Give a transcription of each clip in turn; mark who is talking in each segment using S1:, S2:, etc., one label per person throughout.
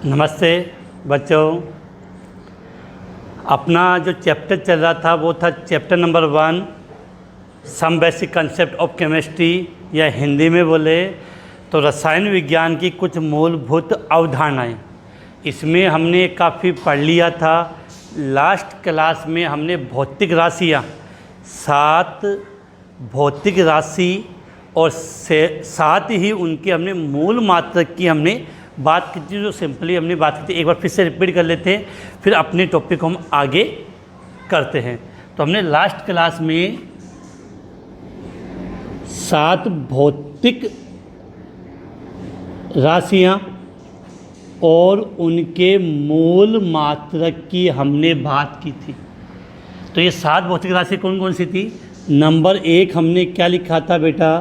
S1: नमस्ते बच्चों। अपना जो चैप्टर चल रहा था वो था chapter number 1 some basic concept of chemistry, या हिंदी में बोले तो रसायन विज्ञान की कुछ मूलभूत अवधारणाएं। इसमें हमने काफ़ी पढ़ लिया था। लास्ट क्लास में हमने भौतिक राशियाँ 7 भौतिक राशि और साथ ही उनके हमने मूल मात्रक की हमने बात की थी, जो सिंपली हमने बात की थी। एक बार फिर से रिपीट कर लेते हैं, फिर अपने टॉपिक को हम आगे करते हैं। तो हमने लास्ट क्लास में 7 भौतिक राशियाँ और उनके मूल मात्रक की हमने बात की थी। तो ये 7 भौतिक राशि कौन कौन सी थी? नंबर 1 हमने क्या लिखा था बेटा?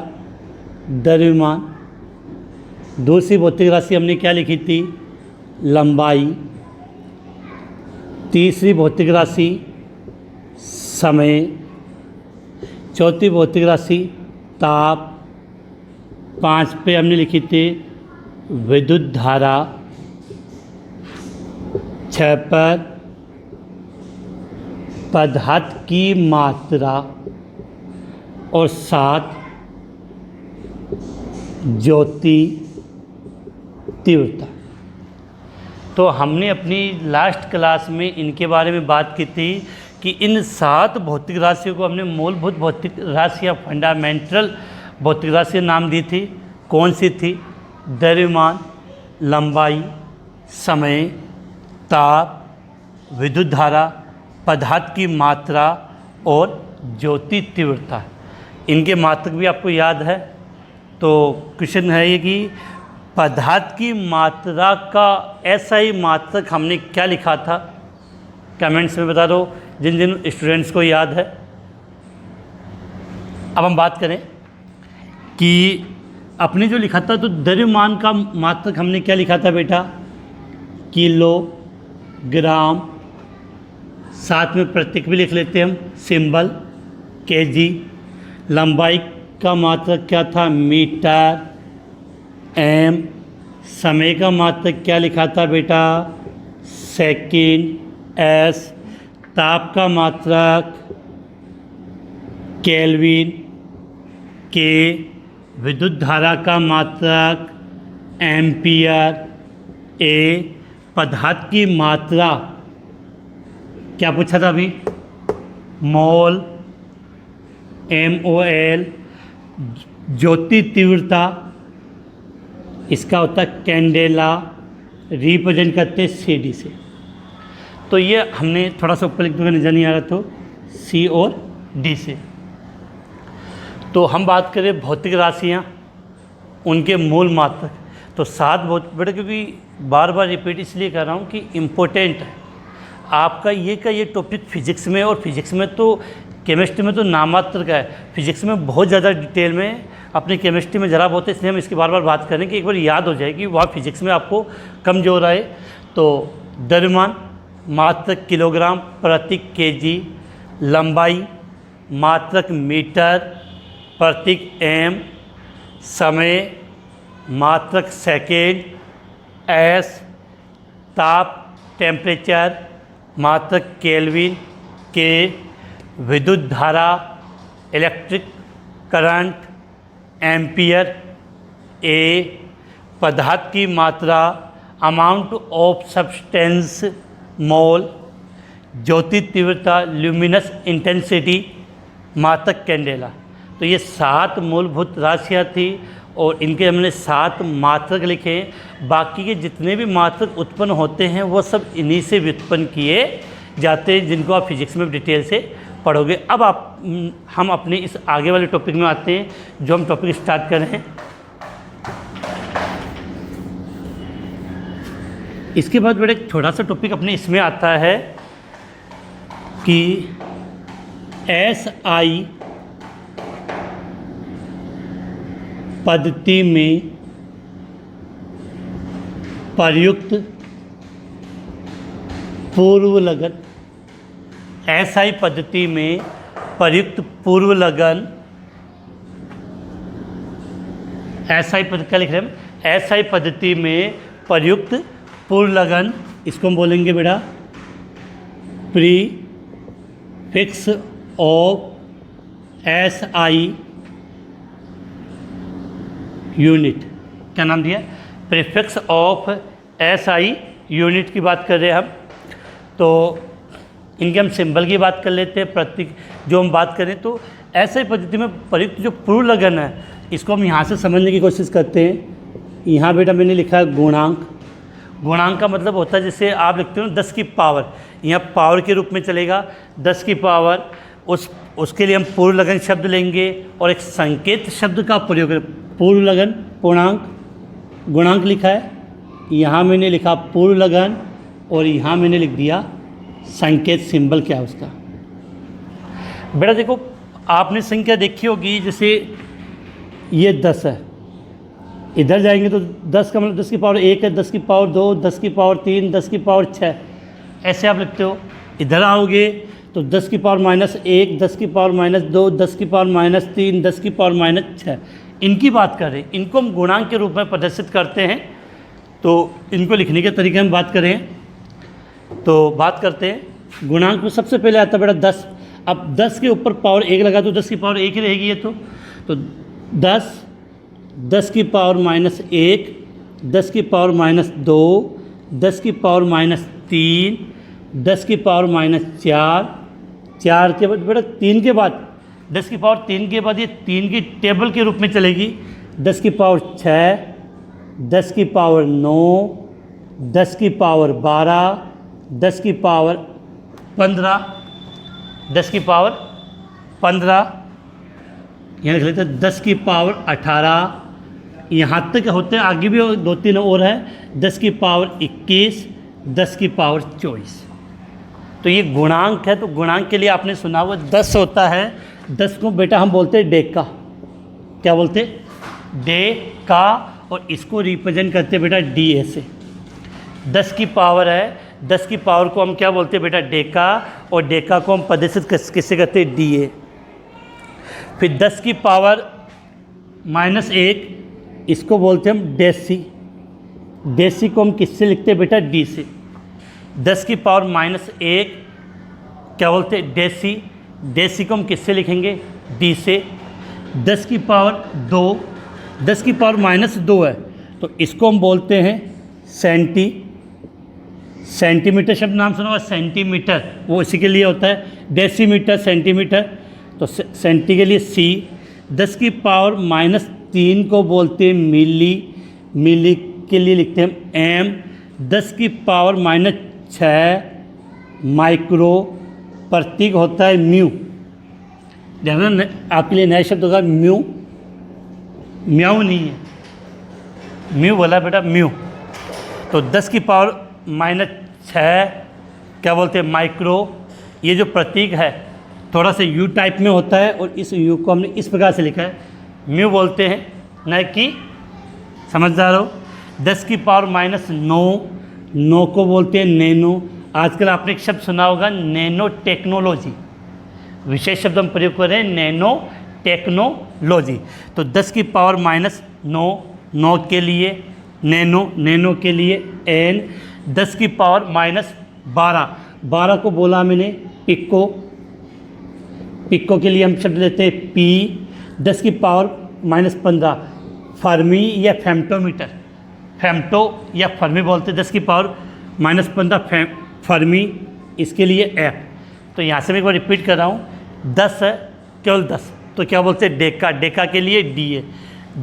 S1: द्रव्यमान। दूसरी भौतिक राशि हमने क्या लिखी थी? लंबाई। तीसरी भौतिक राशि समय। चौथी भौतिक राशि ताप। 5 पे हमने लिखी थी विद्युत धारा। 6 पर पदार्थ की मात्रा और 7 ज्योति तीव्रता। तो हमने अपनी लास्ट क्लास में इनके बारे में बात की थी कि इन 7 भौतिक राशियों को हमने मूलभूत भौतिक राशि या फंडामेंटल भौतिक राशि नाम दी थी। कौन सी थी? द्रव्यमान, लंबाई, समय, ताप, विद्युत धारा, पदार्थ की मात्रा और ज्योति तीव्रता। इनके मात्रक भी आपको याद है। तो क्वेश्चन है ये कि पदार्थ की मात्रा का SI मात्रक हमने क्या लिखा था? कमेंट्स में बता दो जिन जिन स्टूडेंट्स को याद है। अब हम बात करें कि अपने जो लिखा था, तो द्रव्यमान का मात्रक हमने क्या लिखा था बेटा? किलो, ग्राम, साथ में प्रतीक भी लिख लेते हैं हम, सिंबल, केजी। लंबाई का मात्रक क्या था? Metre, M. समय का मात्रक क्या लिखा था बेटा? Second, S. ताप का मात्रक केल्विन, के। विद्युत धारा का मात्रक एम्पियर, ए। पदार्थ की मात्रा क्या पूछा था अभी? मोल, MOL। ज्योति तीव्रता इसका होता है कैंडेला, रिप्रेजेंट करते CD से। तो ये हमने थोड़ा सा ऊपर लिख दूँगा, नजर नहीं आ रहा तो C और D से। तो हम बात करें भौतिक राशियाँ, उनके मूल मात्रक। तो 7 बेटा, क्योंकि बार बार रिपीट इसलिए कर रहा हूँ कि इम्पोर्टेंट है आपका ये टॉपिक फिजिक्स में, और फिजिक्स में तो केमिस्ट्री में तो नामात्र का है, फिजिक्स में बहुत ज़्यादा डिटेल में, अपनी केमिस्ट्री में ज़रा बहुत है, इसलिए हम इसकी बार बार बात करें कि एक बार याद हो जाएगी, वहाँ फिजिक्स में आपको कमजोर आए। तो द्रव्यमान मात्रक किलोग्राम प्रति केजी, लंबाई मात्रक मीटर प्रति एम, समय मात्रक सेकेंड, एस। ताप टेम्परेचर मात्रक केल्विन, के। विद्युत धारा इलेक्ट्रिक करंट एम्पियर, ए। पदार्थ की मात्रा अमाउंट ऑफ सब्सटेंस मोल। ज्योति तीव्रता ल्यूमिनस इंटेंसिटी मात्रक कैंडेला। तो ये 7 मूलभूत राशियाँ थी और इनके हमने 7 मात्रक लिखे। बाकी के जितने भी मात्रक उत्पन्न होते हैं वो सब इन्हीं से व्युत्पन्न किए जाते हैं, जिनको आप फिजिक्स में डिटेल से पढ़ोगे। अब हम अपने इस आगे वाले टॉपिक में आते हैं, जो हम टॉपिक स्टार्ट कर रहे हैं। इसके बाद बेटा एक छोटा सा टॉपिक अपने इसमें आता है कि SI पद्धति में प्रयुक्त पूर्व लगन। SI पद्धति में प्रयुक्त पूर्व लगन, SI पद्धति क्या लिख रहे हैं? SI पद्धति में प्रयुक्त पूर्वलगन, इसको हम बोलेंगे बेटा prefix of S I unit. क्या नाम दिया? Prefix of S I unit की बात कर रहे हैं हम। तो इनके हम सिंबल की बात कर लेते हैं, प्रतीक जो हम बात करें। तो ऐसे पद्धति में प्रयुक्त जो पूर्वलगन है इसको हम यहाँ से समझने की कोशिश करते हैं। यहाँ बेटा मैंने लिखा है गुणांक। गुणांक का मतलब होता है जैसे आप लिखते हो 10 की पावर, यहाँ पावर के रूप में चलेगा 10 की पावर। उसके लिए हम पूर्वलगन शब्द लेंगे और एक संकेत शब्द का प्रयोग करें। पूर्वलगन पूर्णांक, गुणांक लिखा है, यहाँ मैंने लिखा पूर्वलगन और यहाँ मैंने लिख दिया संकेत सिंबल क्या है उसका। बेटा देखो आपने संख्या देखी होगी, जैसे ये 10 है, इधर जाएंगे तो 10 का मतलब 10 की पावर 1 है, 10 की पावर 2, 10 की पावर 3, 10 की पावर 6, ऐसे आप लिखते हो। इधर आओगे तो 10 की पावर -1, 10 की पावर -2, 10 की पावर -3, 10 की पावर -6, इनकी बात करें, इनको हम गुणांक के रूप में प्रदर्शित करते हैं। तो इनको लिखने के तरीके में बात करें तो बात करते हैं गुणांक में सबसे पहले आता है बेटा 10। अब 10 के ऊपर पावर 1 लगा तो 10 की पावर 1 ही रहेगी ये तो 10, 10 की पावर -1, 10 की पावर -2, 10 की पावर -3, 10 की पावर -4, 4 के बाद बेटा 3 के बाद 10 की पावर 3 के बाद ये 3 की टेबल के रूप में चलेगी। 10 की पावर 6, 10 की पावर 9, 10 की पावर 12, 10 की पावर 15, 10 की पावर 15, यहाँ लिख लेते हैं 10 की पावर 18, यहाँ तक होते हैं, आगे भी 2-3 और है, 10 की पावर 21, 10 की पावर 24। तो ये गुणांक है। तो गुणांक के लिए आपने सुना हुआ 10 होता है। 10 को बेटा हम बोलते हैं डेका। क्या बोलते हैं? डेका। और इसको रिप्रेजेंट करते हैं बेटा डी से। 10 की पावर है, 10 की पावर को हम क्या बोलते हैं बेटा? डेका। और डेका को हम प्रदर्शित किससे करते हैं? D A. फिर 10 की पावर -1, इसको बोलते हैं हम डेसी। डेसी को हम किससे लिखते हैं बेटा? डी से। 10 की पावर -1 क्या बोलते हैं? डेसी। डेसी को हम किससे लिखेंगे? डी से। 10 की पावर 2, 10 की पावर -2 है तो इसको हम बोलते हैं सेंटी। सेंटीमीटर शब्द नाम सुना होगा, सेंटीमीटर, वो इसी के लिए होता है। डेसीमीटर, सेंटीमीटर, तो सेंटी के लिए सी। 10 की पावर -3 को बोलते हैं मिली। मिली के लिए लिखते हैं हम एम। 10 की पावर -6 माइक्रो। प्रतीक होता है म्यू। ध्यान आपके लिए नया शब्द होगा म्यू। म्याऊ नहीं है, म्यू बोला बेटा, म्यू। तो 10 की पावर -6 क्या बोलते हैं? माइक्रो। ये जो प्रतीक है थोड़ा सा यू टाइप में होता है और इस यू को हमने इस प्रकार से लिखा है, म्यू बोलते हैं, न कि समझदार हो। 10 की पावर -9, 9 को बोलते हैं नैनो। आजकल आपने एक शब्द सुना होगा नैनो टेक्नोलॉजी, विशेष शब्द हम प्रयोग कर रहे हैं नैनो टेक्नोलॉजी। तो 10 की पावर -9, 9 के लिए नैनो, नैनो के लिए एन। 10 की पावर -12, 12 को बोला मैंने पिको। पिको के लिए हम शब्द लेते हैं पी। 10 की पावर -15 फर्मी या फेम्टोमीटर। फेम्टो या फर्मी बोलते हैं। 10 की पावर -15 फर्मी, इसके लिए एफ। तो यहाँ से मैं एक बार रिपीट कर रहा हूँ, 10 है, केवल 10, तो क्या बोलते हैं? डेका। डेका के लिए डी है।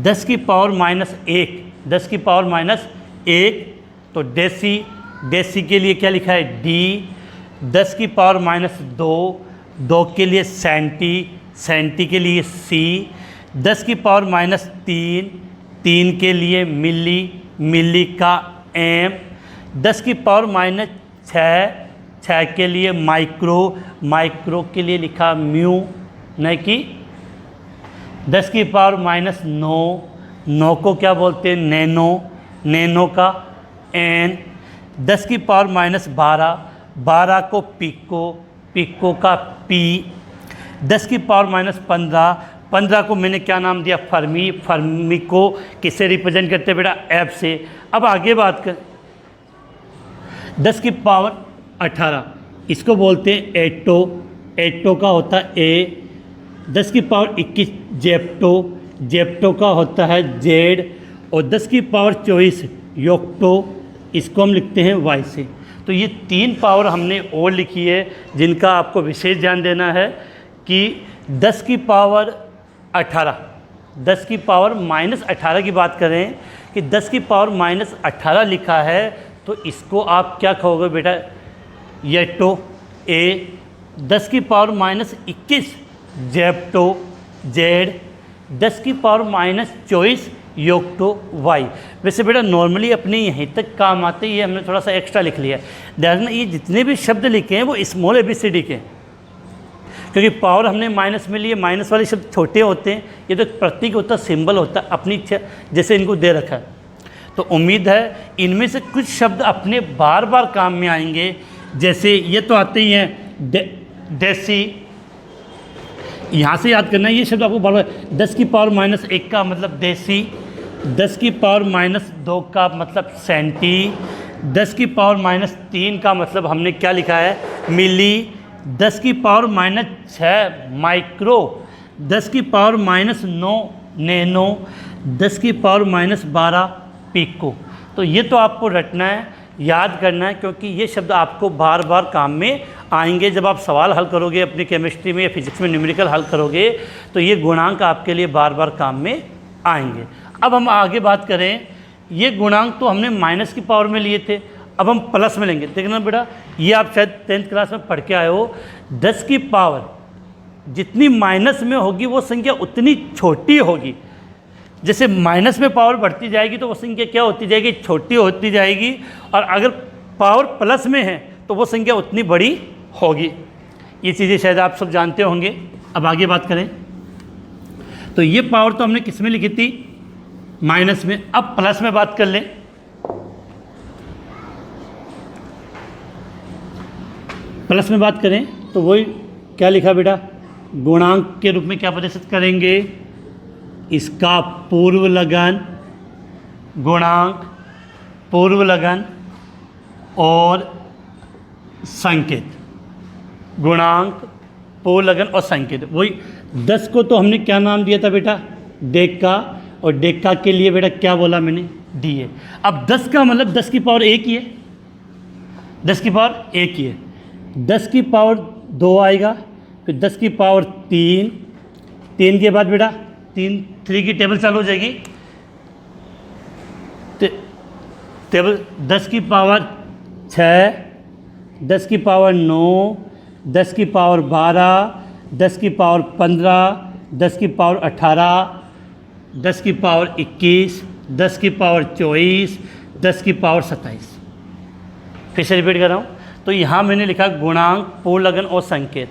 S1: 10 की पावर -1, 10 की पावर -1 तो डेसी। डेसी के लिए क्या लिखा है? डी। 10 की पावर -2, 2 के लिए सेंटी। सेंटी के लिए सी। 10 की पावर -3, 3 के लिए मिली। मिली का एम। 10 की पावर -6, 6 के लिए माइक्रो। माइक्रो के लिए लिखा म्यू, न कि 10 की पावर -9, 9 को क्या बोलते हैं? नैनो। नैनो का एन। 10 की पावर -12, 12 को पिको। पिको का पी। 10 की पावर -15, 15 को मैंने क्या नाम दिया? फर्मी। फर्मी को किससे रिप्रेजेंट करते हैं बेटा? एफ से। अब आगे बात कर, 10 की पावर 18 इसको बोलते हैं एटो, एटो का होता है ए। 10 की पावर 21 जेप्टो, जेप्टो का होता है जेड। और 10 की पावर 24 योक्टो, इसको हम लिखते हैं वाई से। तो ये 3 पावर हमने और लिखी है जिनका आपको विशेष ध्यान देना है कि 10 की पावर 18, 10 की पावर -18 की बात करें कि 10 की पावर -18 लिखा है तो इसको आप क्या कहोगे बेटा, येटो ए। 10 की पावर -21 जेप्टो जेड। 10 की पावर -24 योक्टो वाई। वैसे बेटा नॉर्मली अपने यहीं तक काम आते, ये हमने थोड़ा सा एक्स्ट्रा लिख लिया है। ध्यान, ये जितने भी शब्द लिखे हैं वो स्मॉल ABCD के, क्योंकि पावर हमने माइनस में लिए, माइनस वाले शब्द छोटे होते हैं, ये तो प्रतीक होता है, सिंबल होता है, अपनी इच्छा जैसे इनको दे रखा है। तो उम्मीद है इनमें से कुछ शब्द अपने बार बार काम में आएंगे। जैसे ये तो आते ही हैं देसी, यहाँ से याद करना है ये शब्द आपको बार बार। 10 की पावर -1 का मतलब देसी, 10 की पावर -2 का मतलब सेंटी, 10 की पावर -3 का मतलब हमने क्या लिखा है, मिली, 10 की पावर -6 माइक्रो, 10 की पावर -9 नैनो, 10 की पावर -12 पिको। तो ये तो आपको रटना है, याद करना है, क्योंकि ये शब्द आपको बार बार काम में आएंगे। जब आप सवाल हल करोगे अपनी केमिस्ट्री में या फिजिक्स में न्यूमेरिकल हल करोगे तो ये गुणांक आपके लिए बार बार काम में आएंगे। अब हम आगे बात करें, ये गुणांक तो हमने माइनस की पावर में लिए थे, अब हम प्लस में लेंगे। देखना बेटा, ये आप शायद 10th क्लास में पढ़ के आए हो, 10 की पावर जितनी माइनस में होगी वो संख्या उतनी छोटी होगी। जैसे माइनस में पावर बढ़ती जाएगी तो वो संख्या क्या होती जाएगी, छोटी होती जाएगी, और अगर पावर प्लस में है तो वो संख्या उतनी बड़ी होगी। ये चीज़ें शायद आप सब जानते होंगे। अब आगे बात करें तो ये पावर तो हमने किस में लिखी थी, माइनस में। अब प्लस में बात कर लें, प्लस में बात करें तो वही क्या लिखा बेटा, गुणांक के रूप में क्या प्रदर्शित करेंगे, इसका पूर्व लगन, गुणांक, पूर्व लगन और संकेत, गुणांक, पूर्व लगन और संकेत। वही 10 को तो हमने क्या नाम दिया था बेटा, डेका, और डेका के लिए बेटा क्या बोला मैंने, DA। अब 10 का मतलब 10 की पावर 1 ही है, 10 की पावर 1 ही है। 10 की पावर 2 आएगा, फिर 10 की पावर 3, 3 के बाद बेटा 3 की टेबल चालू हो जाएगी, टेबल 10 की पावर 6, 10 की पावर 9, 10 की पावर 12, 10 की पावर 15, 10 की पावर 18, 10 की पावर 21, 10 की पावर 24, 10 की पावर 27। फिर से रिपीट कर रहा हूँ, तो यहाँ मैंने लिखा गुणांक, पूर्व लगन और संकेत।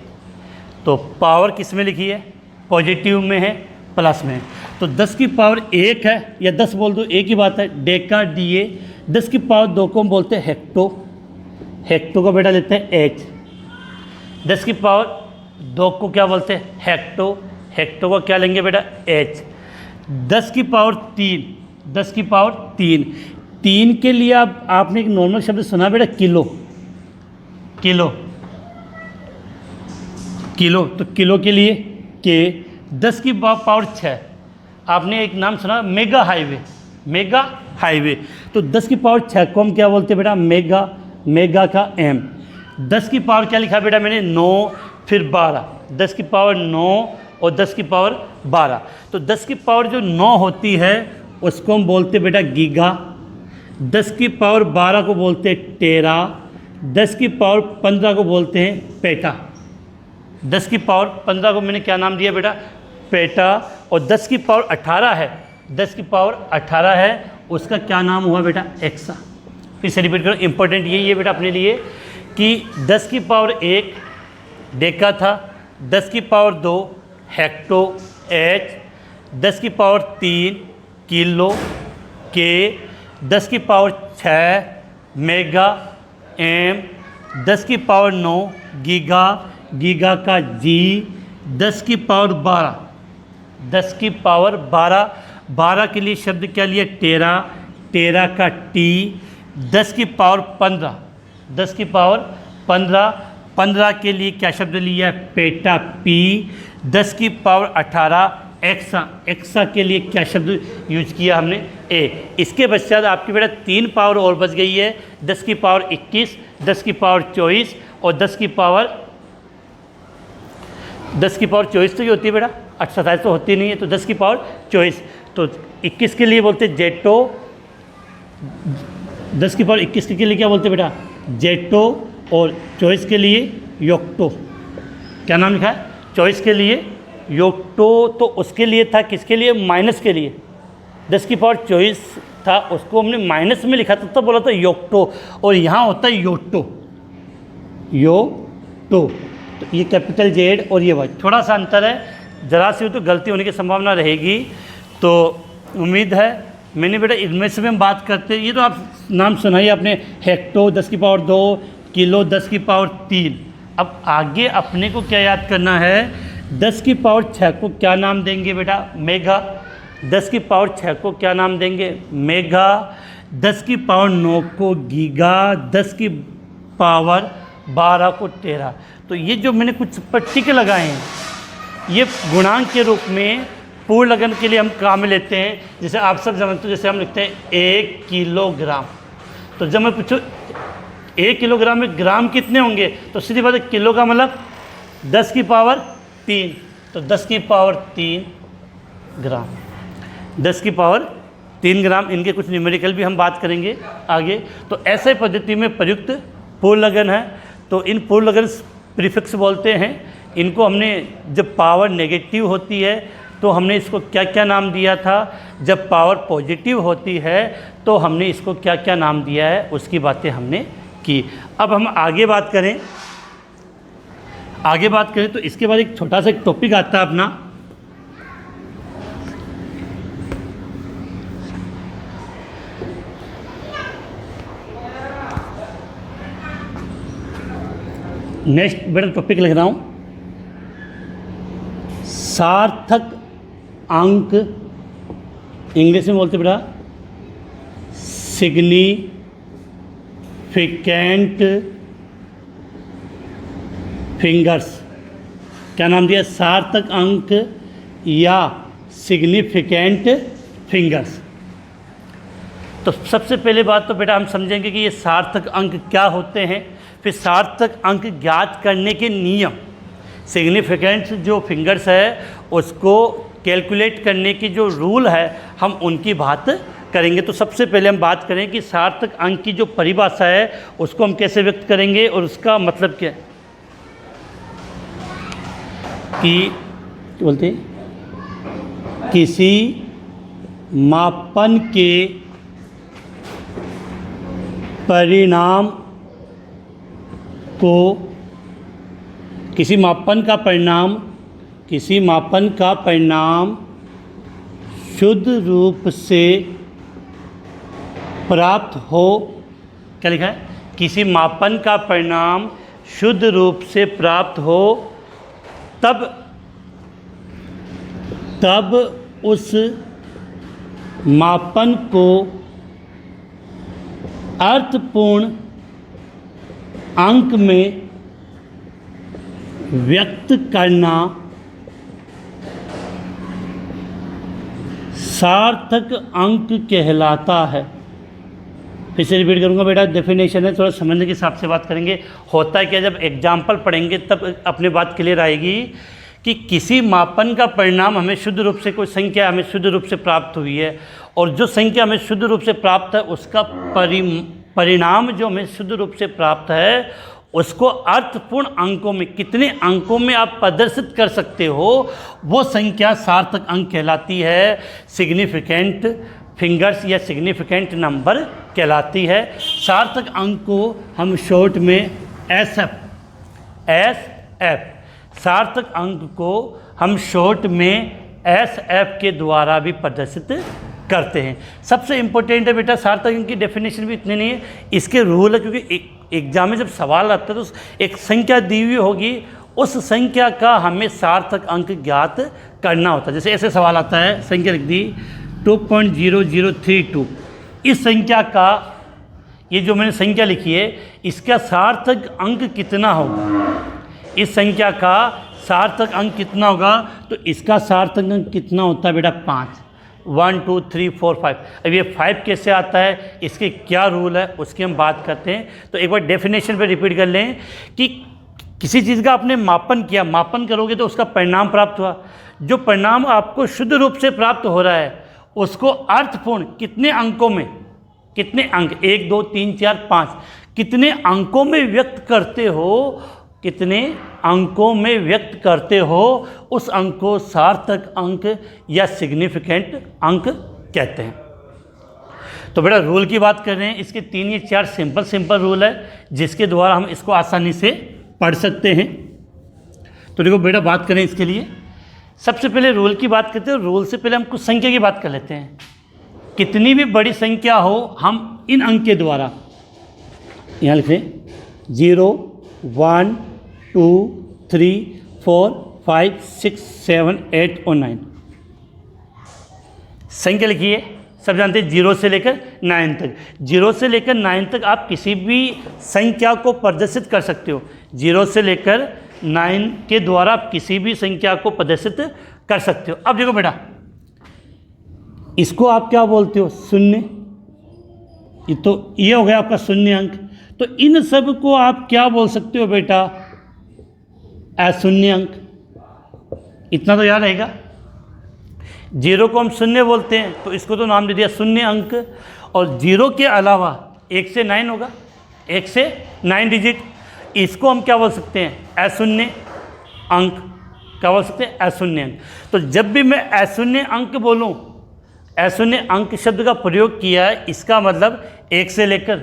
S1: तो पावर किस में लिखी है, पॉजिटिव में है, प्लस में है। तो 10 की पावर 1 है, या 10 बोल दो, एक ही बात है, डेका DA। 10 की पावर 2 को हम बोलते हैं हेक्टो, हेक्टो को बेटा लेते हैं H। 10 की पावर 2 को क्या बोलते हैं, हेक्टो, हेक्टो को क्या लेंगे बेटा, H। 10 की पावर 3, 10 की पावर 3 के लिए आपने एक नॉर्मल शब्द सुना बेटा, किलो, किलो, किलो, तो किलो के लिए के। 10 की पावर 6, आपने एक नाम सुना मेगा हाईवे, मेगा हाईवे, तो 10 की पावर 6 को हम क्या बोलते हैं बेटा, मेगा, मेगा का M। 10 की पावर क्या लिखा बेटा मैंने, 9, फिर 12, 10 की पावर 9 और 10 की पावर 12। तो 10 की पावर जो 9 होती है उसको हम बोलते हैं बेटा गीगा, 10 की पावर 12 को बोलते हैं टेरा, 10 की पावर 15 को बोलते हैं पेटा। 10 की पावर 15 को मैंने क्या नाम दिया बेटा, पेटा। और 10 की पावर 18 है, 10 की पावर 18 है, उसका क्या नाम हुआ बेटा, एक्सा। फिर से रिपीट करो, इंपॉर्टेंट यही है बेटा अपने लिए कि 10 की पावर 1 डेका था, 10 की पावर 2 हेक्टो H, 10 की पावर 3 किलो के, 10 की पावर 6 मेगा M, 10 की पावर 9 गीगा, गीगा का G, 10 की पावर 12, 10 की पावर 12, 12 के लिए शब्द क्या लिया, टेरा, टेरा का T। 10 की पावर 15, 10 की पावर 15, 15 के लिए क्या शब्द लिया है, पेटा पी। 10 की पावर 18 एक्सा, एक्सा के लिए क्या शब्द यूज किया हमने, ए। इसके पश्चात आपकी बेटा 3 पावर और बच गई है, 10 की पावर 21, 10 की पावर 24 और 10 की पावर 24 तो ये होती है बेटा, 27 तो होती नहीं है, तो 10 की पावर 24। तो 21 के लिए बोलते जेटो, 10 की पावर 21 के लिए क्या बोलते बेटा, जेटो, और 24 के लिए योक्टो। क्या नाम लिखा है, 24 के लिए योक्टो। तो उसके लिए था किसके लिए, माइनस के लिए। 10 की पावर 24 था, उसको हमने माइनस में लिखा था, तो बोला था योक्टो, और यहाँ होता है योटो, योटो। तो ये कैपिटल जेड और ये वाई, थोड़ा सा अंतर है, ज़रा सी हो तो गलती होने की संभावना रहेगी। तो उम्मीद है मैंने बेटा इनमें से भी हम बात करते हैं। ये तो आप नाम सुनाइए आपने, हेक्टो 10 की पावर 2, किलो 10 की पावर 3। अब आगे अपने को क्या याद करना है, 10 की पावर 6 को क्या नाम देंगे बेटा, मेगा। 10 की पावर 6 को क्या नाम देंगे, मेगा। 10 की पावर 9 को गीगा। 10 की पावर 12 को टेरा। तो ये जो मैंने कुछ टिक लगाए हैं, ये गुणांक के रूप में पूर्ण लगन के लिए हम काम में लेते हैं। जैसे आप सब जानते हो, जैसे हम लिखते हैं 1 किलोग्राम, तो जब मैं पूछूँ 1 किलोग्राम में ग्राम कितने होंगे, तो सीधी बात है किलो का मतलब 10 की पावर 3, तो 10 की पावर 3 ग्राम, 10 की पावर 3 ग्राम। इनके कुछ न्यूमेरिकल भी हम बात करेंगे आगे। तो ऐसे पद्धति में प्रयुक्त पूर्ण लगन है। तो इन पूर्ण लगन प्रीफिक्स बोलते हैं। इनको हमने जब पावर नेगेटिव होती है तो हमने इसको क्या क्या नाम दिया था, जब पावर पॉजिटिव होती है तो हमने इसको क्या क्या नाम दिया है, उसकी बातें हमने की। अब हम आगे बात करें, तो इसके बाद एक छोटा सा एक टॉपिक आता है अपना, नेक्स्ट बेटा टॉपिक लिख रहा हूँ, सार्थक अंक, इंग्लिश में बोलते बेटा सिग्निफिकेंट फिंगर्स। क्या नाम दिया, सार्थक अंक या सिग्निफिकेंट फिंगर्स। तो सबसे पहले बात तो बेटा हम समझेंगे कि ये सार्थक अंक क्या होते हैं, फिर सार्थक अंक ज्ञात करने के नियम, सिग्निफिकेंट जो फिंगर्स है उसको कैलकुलेट करने की जो रूल है हम उनकी बात करेंगे। तो सबसे पहले हम बात करें कि सार्थक अंक की जो परिभाषा है उसको हम कैसे व्यक्त करेंगे और उसका मतलब क्या है। कि बोलते हैं, किसी मापन के परिणाम को, किसी मापन का परिणाम शुद्ध रूप से प्राप्त हो, क्या लिखा है, किसी मापन का परिणाम शुद्ध रूप से प्राप्त हो तब उस मापन को अर्थपूर्ण अंक में व्यक्त करना सार्थक अंक कहलाता है। फिर से रिपीट करूंगा बेटा, डेफिनेशन है, थोड़ा समझने के हिसाब से बात करेंगे। होता है क्या, जब एग्जाम्पल पढ़ेंगे तब अपनी बात क्लियर आएगी कि किसी मापन का परिणाम हमें शुद्ध रूप से, कोई संख्या हमें शुद्ध रूप से प्राप्त हुई है और जो संख्या हमें शुद्ध रूप से प्राप्त है उसका परिणाम जो हमें शुद्ध रूप से प्राप्त है उसको अर्थपूर्ण अंकों में, कितने अंकों में आप प्रदर्शित कर सकते हो, वो संख्या सार्थक अंक कहलाती है, सिग्निफिकेंट फिंगर्स या सिग्निफिकेंट नंबर कहलाती है। सार्थक अंक को हम शॉर्ट में SF सार्थक अंक को हम शॉर्ट में SF के द्वारा भी प्रदर्शित करते हैं। सबसे इम्पोर्टेंट है बेटा, सार्थक अंक की डेफिनेशन भी इतनी नहीं है, इसके रूल है, क्योंकि एग्जाम में जब सवाल आता है तो एक संख्या दी हुई होगी, उस संख्या का हमें सार्थक अंक ज्ञात करना होता है। जैसे ऐसे सवाल आता है, संख्या लिख दी 2.0032, इस संख्या का ये जो मैंने संख्या लिखी है इसका सार्थक अंक कितना होगा, इस संख्या का सार्थक अंक कितना होगा, तो इसका सार्थक अंक कितना होता है बेटा 5। 1 2 3 4 5। अब ये 5 कैसे आता है, इसके क्या रूल है उसकी हम बात करते हैं। तो एक बार डेफिनेशन पे रिपीट कर लें कि किसी चीज़ का आपने मापन किया, मापन करोगे तो उसका परिणाम प्राप्त हुआ। जो परिणाम आपको शुद्ध रूप से प्राप्त हो रहा है उसको अर्थपूर्ण कितने अंकों में, कितने अंक 1 2 3 4 5 कितने अंकों में व्यक्त करते हो, कितने अंकों में व्यक्त करते हो, उस अंक को सार्थक अंक या सिग्निफिकेंट अंक कहते हैं। तो बेटा रूल की बात कर रहे हैं, इसके 3 या 4 सिंपल रूल है जिसके द्वारा हम इसको आसानी से पढ़ सकते हैं। तो देखो बेटा बात करें इसके लिए, सबसे पहले रूल की बात करते हैं। रूल से पहले हम कुछ संख्या की बात कर लेते हैं। कितनी भी बड़ी संख्या हो हम इन अंक के द्वारा, यहाँ लिखें 0 1 2 3 4 5 6 7 8 और 9 संख्या लिखिए। सब जानते हैं 0 से लेकर 9 तक, 0 से लेकर 9 तक आप किसी भी संख्या को प्रदर्शित कर सकते हो। 0 से लेकर 9 के द्वारा आप किसी भी संख्या को प्रदर्शित कर सकते हो। अब देखो बेटा, इसको आप क्या बोलते हो, शून्य। ये हो गया आपका शून्य अंक। तो इन सब को आप क्या बोल सकते हो बेटा, अशून्य अंक। इतना तो याद रहेगा। 0 को हम शून्य बोलते हैं तो इसको तो नाम दे दिया शून्य अंक। और 0 के अलावा 1 से 9 होगा, 1 से 9 डिजिट, इसको हम क्या बोल सकते हैं, अशून्य अंक। क्या बोल सकते हैं, अशून्य अंक। तो जब भी मैं अशून्य अंक बोलूं, अशून्य अंक शब्द का प्रयोग किया है, इसका मतलब 1 से लेकर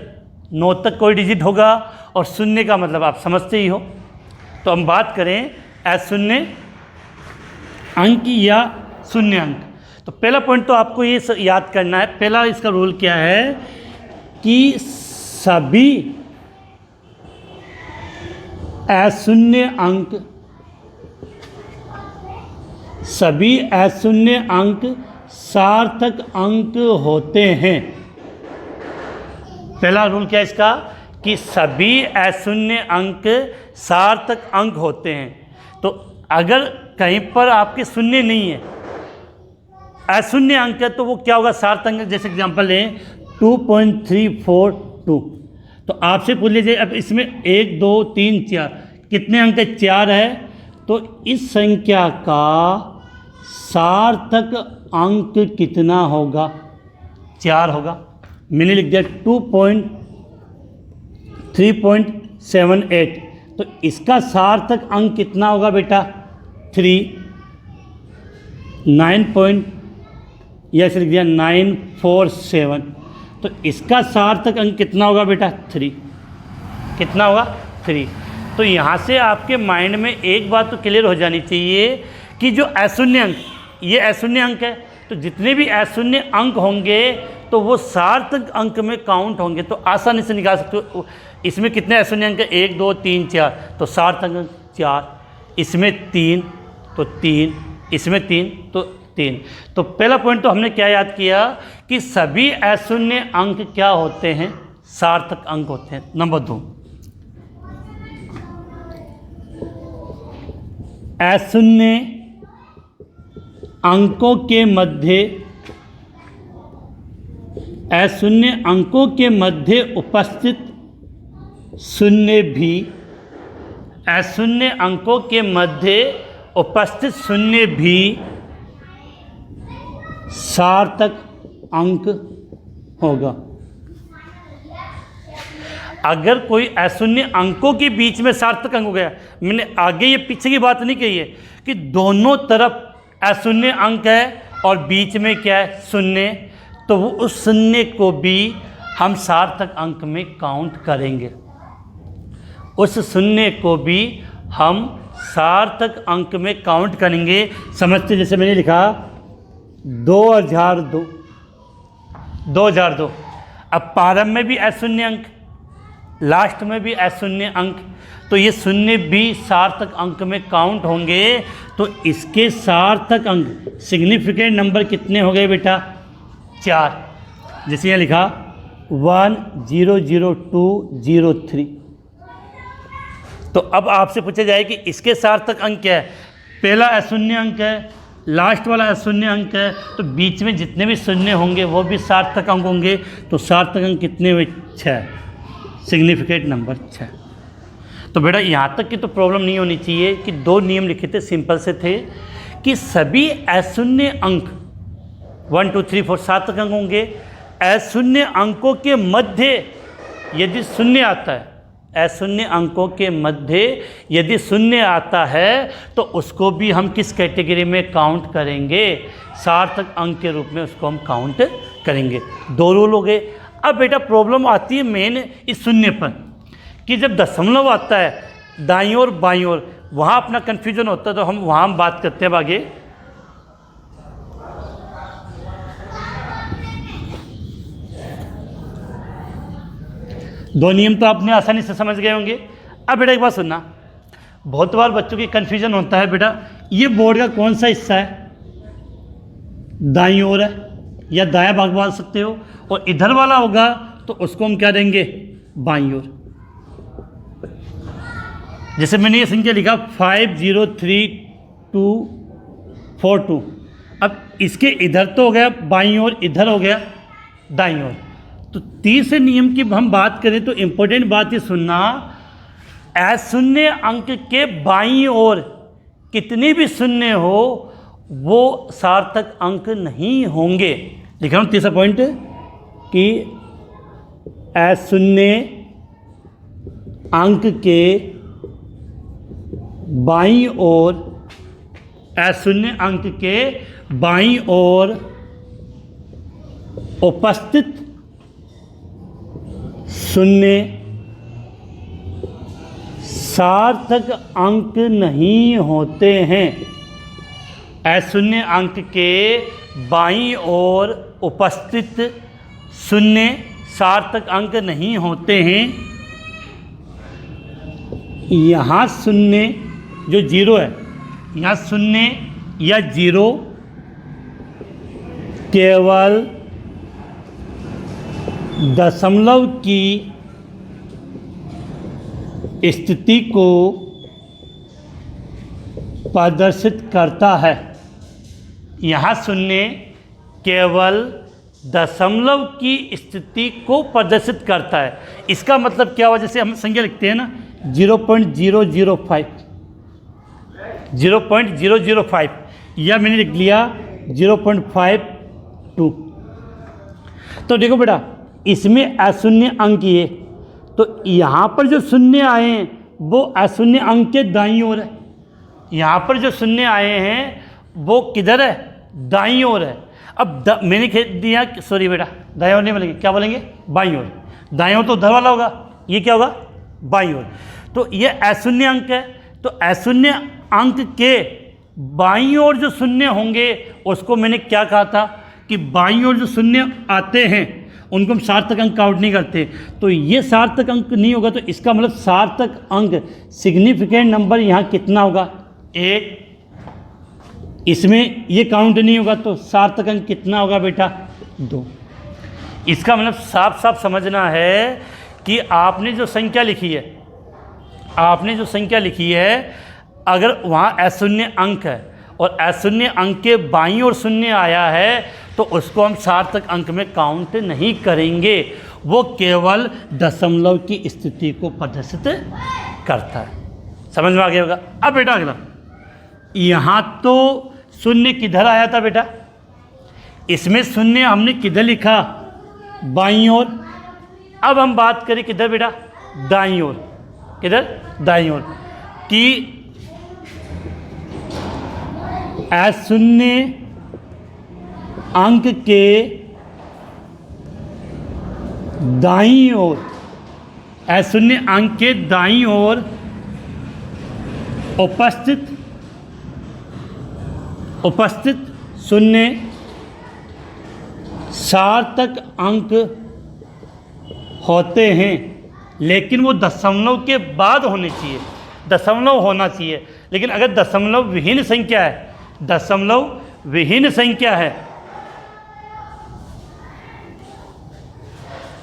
S1: 9 तक कोई डिजिट होगा और शून्य का मतलब आप समझते ही हो। तो हम बात करें अशून्य अंक या शून्य अंक। तो पहला पॉइंट तो आपको ये याद करना है, पहला इसका रूल क्या है कि सभी अशून्य अंक, सभी अशून्य अंक सार्थक अंक होते हैं। पहला रूल क्या है इसका कि सभी अशून्य अंक सार्थक अंक होते हैं। तो अगर कहीं पर आपके शून्य नहीं है, अशून्य अंक है, तो वो क्या होगा, सार्थक अंक। जैसे एग्जांपल लें 2.342। तो आपसे पूछ लीजिए अब इसमें 1 2 3 4 कितने अंक है, 4 है। तो इस संख्या का सार्थक अंक कितना होगा, 4 होगा। मैंने लिख दिया 3.78। तो इसका सार्थक अंक कितना होगा बेटा, 3। 9 या ऐसे लिख दिया 947। तो इसका सार्थक अंक कितना होगा बेटा, 3। कितना होगा, 3। तो यहाँ से आपके माइंड में एक बात तो क्लियर हो जानी चाहिए कि जो अशून्य अंक, ये अशून्य अंक है, तो जितने भी अशून्य अंक होंगे तो वो सार्थक अंक में काउंट होंगे। तो आसानी से निकाल सकते हो। इसमें कितने अशून्य अंक है, 1 2 3 4, तो सार्थक अंक 4। इसमें 3 तो 3, इसमें 3 तो 3। तो पहला पॉइंट तो हमने क्या याद किया कि सभी अशून्य अंक क्या होते हैं, सार्थक अंक होते हैं। नंबर 2, अशून्य अंकों के मध्य, अशून्य अंकों के मध्य उपस्थित शून्य भी, अशून्य अंकों के मध्य उपस्थित शून्य भी सार्थक अंक होगा। अगर कोई अशून्य अंकों के बीच में सार्थक अंक हो गया, मैंने आगे ये पीछे की बात नहीं कही है कि दोनों तरफ अशून्य अंक है और बीच में क्या है, शून्य, तो वो उस शून्य को भी हम सार्थक अंक में काउंट करेंगे। उस शून्य को भी हम सार्थक अंक में काउंट करेंगे। समझते, जैसे मैंने लिखा 2002, 2002। अब प्रारंभ में भी अशून्य अंक, लास्ट में भी अशून्य अंक, तो ये शून्य भी सार्थक अंक में काउंट होंगे। तो इसके सार्थक अंक, सिग्निफिकेंट नंबर कितने हो गए बेटा, 4। जैसे यहाँ लिखा 1,002,03। तो अब आपसे पूछा जाए कि इसके सार्थक अंक क्या है। पहला अशून्य अंक है, लास्ट वाला अशून्य अंक है, तो बीच में जितने भी शून्य होंगे वो भी सार्थक अंक होंगे। तो सार्थक अंक कितने हुए? 6, सिग्निफिकेंट नंबर 6। तो बेटा यहाँ तक की तो प्रॉब्लम नहीं होनी चाहिए कि 2 नियम लिखे थे, सिंपल से थे कि सभी अशून्य अंक 1 2 3 4 सार्थक अंक होंगे। अशून्य अंकों के मध्य यदि शून्य आता है, अशून्य अंकों के मध्य यदि शून्य आता है तो उसको भी हम किस कैटेगरी में काउंट करेंगे? सार्थक अंक के रूप में उसको हम काउंट करेंगे। 2 रूल हो गए। अब बेटा प्रॉब्लम आती है मेन इस शून्य पर कि जब दशमलव आता है दाईं ओर बाईं ओर, वहाँ अपना कन्फ्यूजन होता है। तो हम वहाँ बात करते हैं आगे। दो नियम तो आपने आसानी से समझ गए होंगे। अब बेटा एक बात सुनना, बहुत बार बच्चों की कन्फ्यूजन होता है बेटा ये बोर्ड का कौन सा हिस्सा है, दाईं ओर है या दायां भाग बोल सकते हो, और इधर वाला होगा तो उसको हम क्या देंगे? बाईं ओर। जैसे मैंने ये संख्या लिखा 5,032,42। अब इसके इधर तो हो गया बाईं ओर, इधर हो गया दाईं ओर। तो तीसरे नियम की हम बात करें तो इम्पोर्टेंट बात ये सुनना, अशून्य अंक के बाईं ओर कितने भी शून्य हो वो सार्थक अंक नहीं होंगे। लिख रहा हूँ तीसरा पॉइंट कि अशून्य अंक के बाईं ओर, अशून्य अंक के बाईं ओर उपस्थित शून्य सार्थक अंक नहीं होते हैं। अशून्य अंक के बाईं ओर उपस्थित शून्य सार्थक अंक नहीं होते हैं। यहाँ शून्य जो 0 है, यहाँ शून्य या 0 केवल दशमलव की स्थिति को प्रदर्शित करता है। यहाँ शून्य केवल दशमलव की स्थिति को प्रदर्शित करता है। इसका मतलब क्या हुआ? जैसे हम संख्या लिखते हैं ना 0.005, 0.005 या मैंने लिख लिया 0.52। तो देखो बेटा इसमें अशून्य अंक ये, तो यहाँ पर जो शून्य आए हैं वो अशून्य अंक के दाईं ओर है। यहाँ पर जो शून्य आए हैं वो किधर है? दाईं ओर है। अब मैंने कह दिया, सॉरी बेटा दाईं ओर नहीं बोलेंगे, क्या बोलेंगे? बाईं ओर। दाईं ओर तो उधर वाला होगा, ये क्या होगा? बाईं ओर। तो ये अशून्य अंक है, तो अशून्य अंक के बाईं ओर जो शून्य होंगे उसको मैंने क्या कहा था कि बाईं ओर जो शून्य आते हैं उनको हम सार्थक अंक काउंट नहीं करते। तो ये सार्थक अंक नहीं होगा, तो इसका मतलब सार्थक अंक सिग्निफिकेंट नंबर यहाँ कितना होगा? 1। इसमें ये काउंट नहीं होगा तो सार्थक अंक कितना होगा बेटा? 2। इसका मतलब साफ साफ समझना है कि आपने जो संख्या लिखी है, आपने जो संख्या लिखी है, अगर वहाँ अशून्य अंक है और अशून्य अंक के बाईं ओर शून्य आया है तो उसको हम सार्थक अंक में काउंट नहीं करेंगे। वो केवल दशमलव की स्थिति को प्रदर्शित करता है। समझ में आ गया होगा। अब बेटा अगला, यहाँ तो शून्य किधर आया था बेटा? इसमें शून्य हमने किधर लिखा? बाईं ओर। अब हम बात करें किधर बेटा? दाईं ओर। किधर? दाईं ओर। कि अशून्य अंक के दाईं ओर, अशून्य अंक के दाईं ओर उपस्थित शून्य सार्थक अंक होते हैं, लेकिन वो दशमलव के बाद होने चाहिए, दशमलव होना चाहिए। लेकिन अगर दशमलव विहीन संख्या है, दशमलव विहीन संख्या है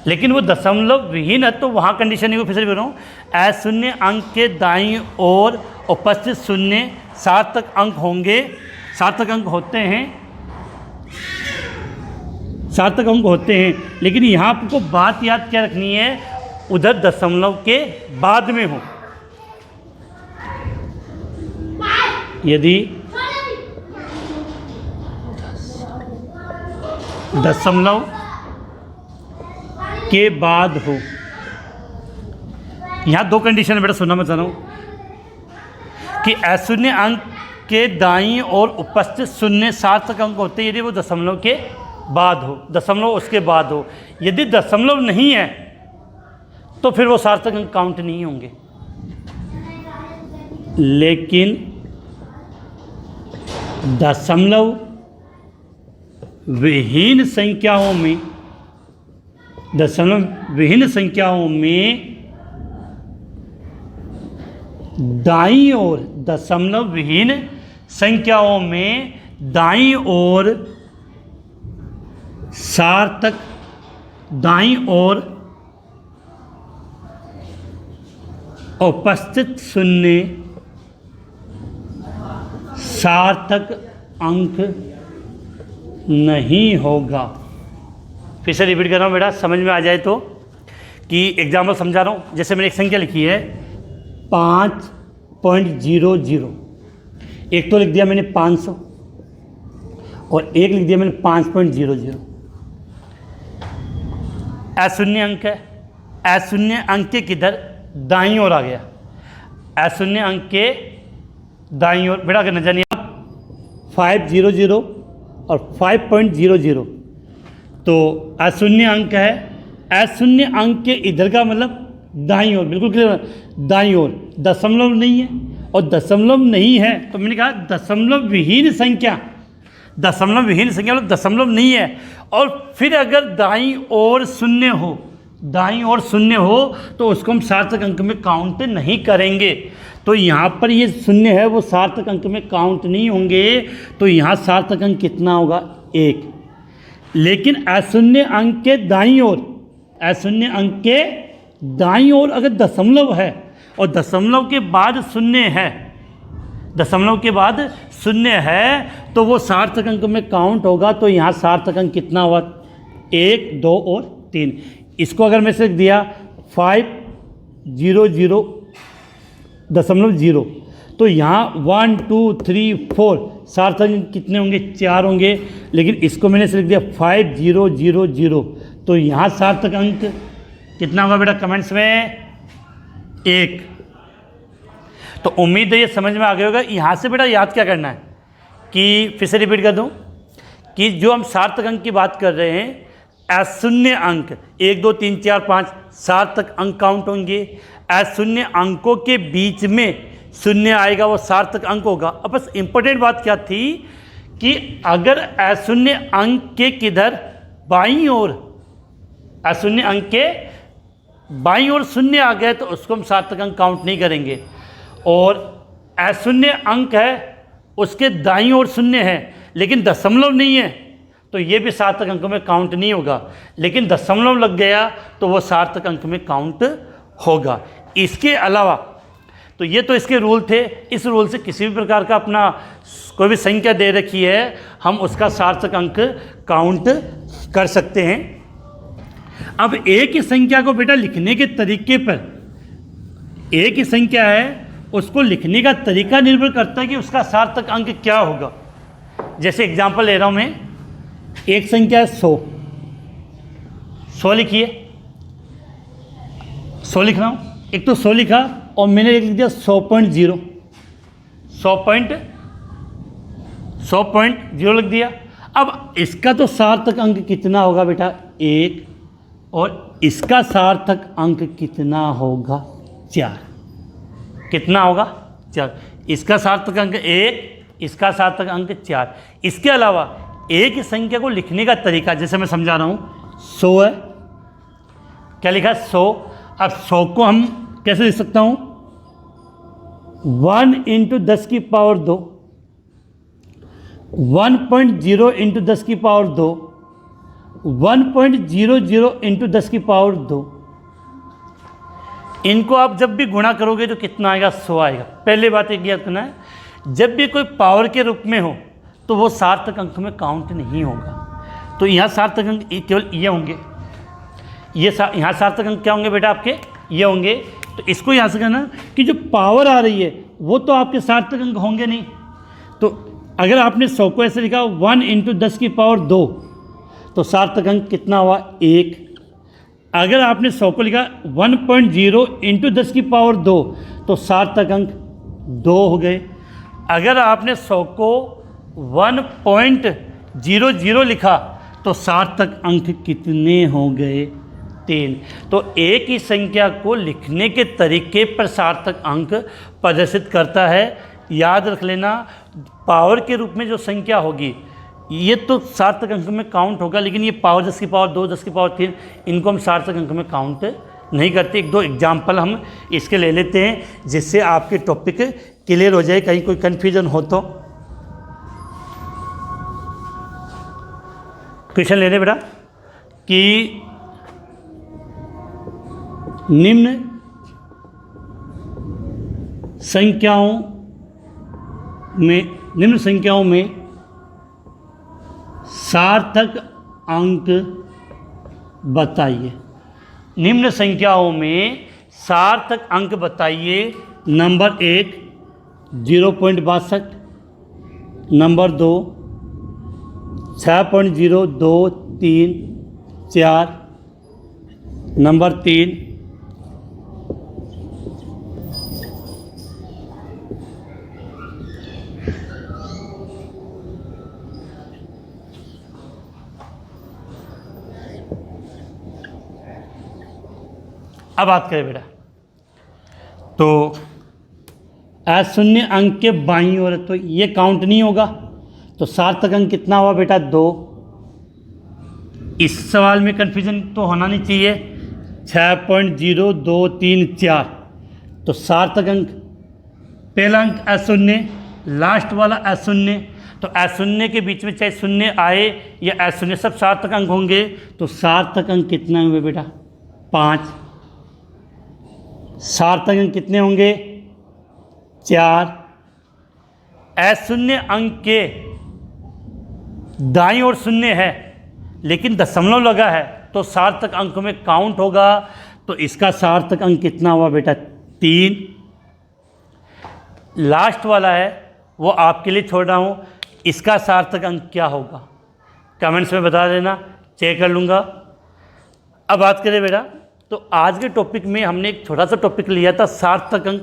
S1: लेकिन वो दशमलव विहीन है तो वहाँ कंडीशन नहीं, फिर से बोल रहा हूँ, अशून्य अंक के दाईं ओर उपस्थित शून्य सार्थक अंक होंगे, सार्थक अंक होते हैं, सार्थक अंक होते हैं। लेकिन यहाँ आपको बात याद क्या रखनी है, उधर दशमलव के बाद में हो। यदि दशमलव के बाद हो, यहाँ दो कंडीशन है बेटा, सुनना मैं चाह रहा हूँ कि अशून्य अंक के दाईं ओर उपस्थित शून्य सार्थक अंक होते हैं यदि वो दशमलव के बाद हो, दशमलव उसके बाद हो। यदि दशमलव नहीं है तो फिर वो सार्थक अंक काउंट नहीं होंगे। लेकिन दशमलव विहीन संख्याओं में, दशमलव विहीन संख्याओं में दाईं ओर, दशमलव विहीन संख्याओं में दाईं ओर सार्थक, दाईं ओर उपस्थित शून्य सार्थक अंक नहीं होगा। फिर से रिपीट कर रहा हूँ बेटा, समझ में आ जाए तो, कि एग्जाम्पल समझा रहा हूँ। जैसे मैंने एक संख्या लिखी है 5.00, एक तो लिख दिया मैंने 500 और एक लिख दिया मैंने 5.00। अशून्य अंक है, अशून्य अंक के किधर, दाईं ओर आ गया, अशून्य अंक के दाईं ओर। बेटा अगर नजर नहीं आप 500 और 5.00 तो अशून्य अंक है, अशून्य अंक के इधर का मतलब दाईं ओर, बिल्कुल क्लियर, दाईं ओर। दशमलव नहीं है और दशमलव नहीं है तो मैंने कहा दशमलव विहीन संख्या, दशमलव विहीन संख्या मतलब दशमलव नहीं है। और फिर अगर दाईं ओर शून्य हो, दाईं ओर शून्य हो तो उसको हम सार्थक अंक में काउंट नहीं करेंगे। तो यहाँ पर ये शून्य है, वो सार्थक अंक में काउंट नहीं होंगे। तो यहाँ सार्थक अंक कितना होगा, 1। लेकिन अशून्य अंक के दाईं ओर, अशून्य अंक के दाईं ओर अगर दशमलव है और दशमलव के बाद शून्य है, दशमलव के बाद शून्य है तो वो सार्थक अंक में काउंट होगा। तो यहाँ सार्थक अंक कितना हुआ, 1, 2 और 3। इसको अगर मैं से लिख दिया 500.0 तो यहाँ 1, 2, 3, 4 सार्थक अंक कितने होंगे, 4 होंगे। लेकिन इसको मैंने से लिख दिया 5000 तो यहाँ सार्थक अंक कितना होगा बेटा, कमेंट्स में 1। तो उम्मीद है ये समझ में आ गया होगा। यहाँ से बेटा याद क्या करना है कि फिर से रिपीट कर दूँ कि जो हम सार्थक अंक की बात कर रहे हैं, अशून्य अंक 1, 2, 3, 4, 5 सार्थक अंक काउंट होंगे। अशून्य अंकों के बीच में शून्य आएगा, वो सार्थक अंक होगा। अब बस इंपॉर्टेंट बात क्या थी कि अगर अशून्य अंक के किधर, बाईं ओर, अशून्य अंक के बाईं ओर शून्य आ गए तो उसको हम सार्थक अंक काउंट नहीं करेंगे। और अशून्य अंक है उसके दाईं ओर शून्य है लेकिन दशमलव नहीं है तो ये भी सार्थक अंक में काउंट नहीं होगा। लेकिन दशमलव लग गया तो वो सार्थक अंक में काउंट होगा। इसके अलावा तो ये तो इसके रूल थे। इस रूल से किसी भी प्रकार का अपना कोई भी संख्या दे रखी है हम उसका सार्थक अंक काउंट कर सकते हैं। अब एक ही संख्या को बेटा लिखने के तरीके पर, एक ही संख्या है उसको लिखने का तरीका निर्भर करता है कि उसका सार्थक अंक क्या होगा। जैसे एग्जांपल ले रहा हूं मैं, एक संख्या है 100 लिखिए, 100 लिख रहा हूं। एक तो 100 लिखा और मैंने लिख दिया 100.0, 100.0 लिख दिया। अब इसका तो सार्थक अंक कितना होगा बेटा, 1, और इसका सार्थक अंक कितना होगा, 4। कितना होगा, 4। इसका सार्थक अंक 1, इसका सार्थक अंक 4। इसके अलावा एक ही संख्या को लिखने का तरीका, जैसे मैं समझा रहा हूँ, 100 है, क्या लिखा, 100। अब 100 को हम कैसे लिख सकता हूँ, 1 × 10 की पावर 2, 1.0 × 10 की पावर 2 1.00 इंटू 10 की पावर 2। इनको आप जब भी गुणा करोगे तो कितना आएगा? 100 आएगा। पहले बात एक याद करना है, जब भी कोई पावर के रूप में हो तो वो सार्थक अंक में काउंट नहीं होगा। तो यहाँ सार्थक अंक केवल ये होंगे, यहाँ सार्थक अंक क्या होंगे बेटा? आपके ये होंगे। तो इसको यहाँ से कहना कि जो पावर आ रही है वो तो आपके सार्थक अंक होंगे नहीं। तो अगर आपने 100 को ऐसे लिखा 1 इंटू 10 की पावर 2 तो सार्थक अंक कितना हुआ? 1। अगर आपने 100 को लिखा 1.0 इंटू 10 की पावर 2 तो सार्थक अंक 2 हो गए। अगर आपने 100 को 1.00 लिखा तो सार्थक अंक कितने हो गए? 3। तो एक ही संख्या को लिखने के तरीके पर सार्थक अंक प्रदर्शित करता है। याद रख लेना, पावर के रूप में जो संख्या होगी ये तो सार्थक अंक में काउंट होगा, लेकिन ये पावर 10 की पावर 2, 10 की पावर 3, इनको हम सार्थक अंक में काउंट नहीं करते। एक दो एग्जाम्पल हम इसके ले लेते हैं जिससे आपके टॉपिक क्लियर हो जाए, कहीं कोई कन्फ्यूजन हो तो। क्वेश्चन ले लें बेटा कि निम्न संख्याओं में सार्थक अंक बताइए। निम्न संख्याओं में सार्थक अंक बताइए। नंबर 1 0.62, नंबर 2 6.0234, नंबर 3 अब बात करें बेटा तो शून्य अंक के बाईं ओर, तो ये काउंट नहीं होगा। तो सार्थक अंक कितना हुआ बेटा? 2। इस सवाल में कन्फ्यूजन तो होना नहीं चाहिए। 6.0234 तो सार्थक अंक, पहला अंक अशून्य, लास्ट वाला अशून्य। तो अशून्य के बीच में चाहे शून्य आए या अशून्य, सब सार्थक अंक होंगे। तो सार्थक अंक कितने हुए बेटा? 5। सार्थक अंक कितने होंगे? 4। अशून्य अंक के दाईं ओर शून्य है लेकिन दशमलव लगा है तो सार्थक अंक में काउंट होगा। तो इसका सार्थक अंक कितना हुआ बेटा? 3। लास्ट वाला है वो आपके लिए छोड़ रहा हूँ, इसका सार्थक अंक क्या होगा कमेंट्स में बता देना, चेक कर लूँगा। अब बात करें बेटा तो आज के टॉपिक में हमने एक छोटा सा टॉपिक लिया था सार्थक अंक।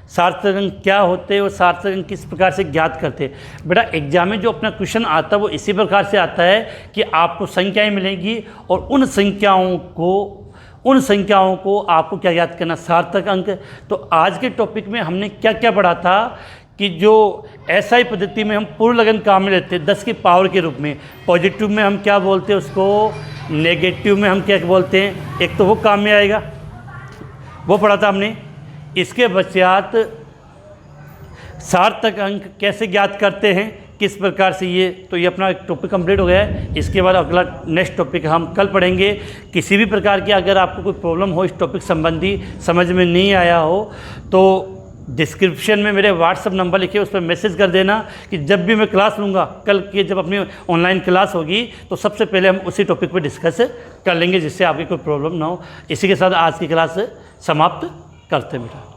S1: सार्थक अंक क्या होते हैं और सार्थक अंक किस प्रकार से ज्ञात करते हैं। बेटा एग्जाम में जो अपना क्वेश्चन आता है वो इसी प्रकार से आता है कि आपको संख्याएं मिलेंगी और उन संख्याओं को आपको क्या याद करना? सार्थक अंक। तो आज के टॉपिक में हमने क्या क्या पढ़ा था कि जो SI पद्धति में हम पूर्ण लगन काम में लेते हैं 10 की पावर के रूप में, पॉजिटिव में हम क्या बोलते हैं उसको, नेगेटिव में हम क्या बोलते हैं, एक तो वो काम में आएगा, वो पढ़ा था हमने। इसके पश्चात सार्थक अंक कैसे ज्ञात करते हैं, किस प्रकार से, ये तो ये अपना एक टॉपिक कंप्लीट हो गया है। इसके बाद अगला नेक्स्ट टॉपिक हम कल पढ़ेंगे। किसी भी प्रकार की अगर आपको कोई प्रॉब्लम हो इस टॉपिक संबंधी, समझ में नहीं आया हो तो डिस्क्रिप्शन में मेरे व्हाट्सअप नंबर लिखे, उस पर मैसेज कर देना कि जब भी मैं क्लास लूँगा, कल की जब अपनी ऑनलाइन क्लास होगी तो सबसे पहले हम उसी टॉपिक पर डिस्कस कर लेंगे जिससे आपकी कोई प्रॉब्लम ना हो। इसी के साथ आज की क्लास समाप्त करते हैं बेटा।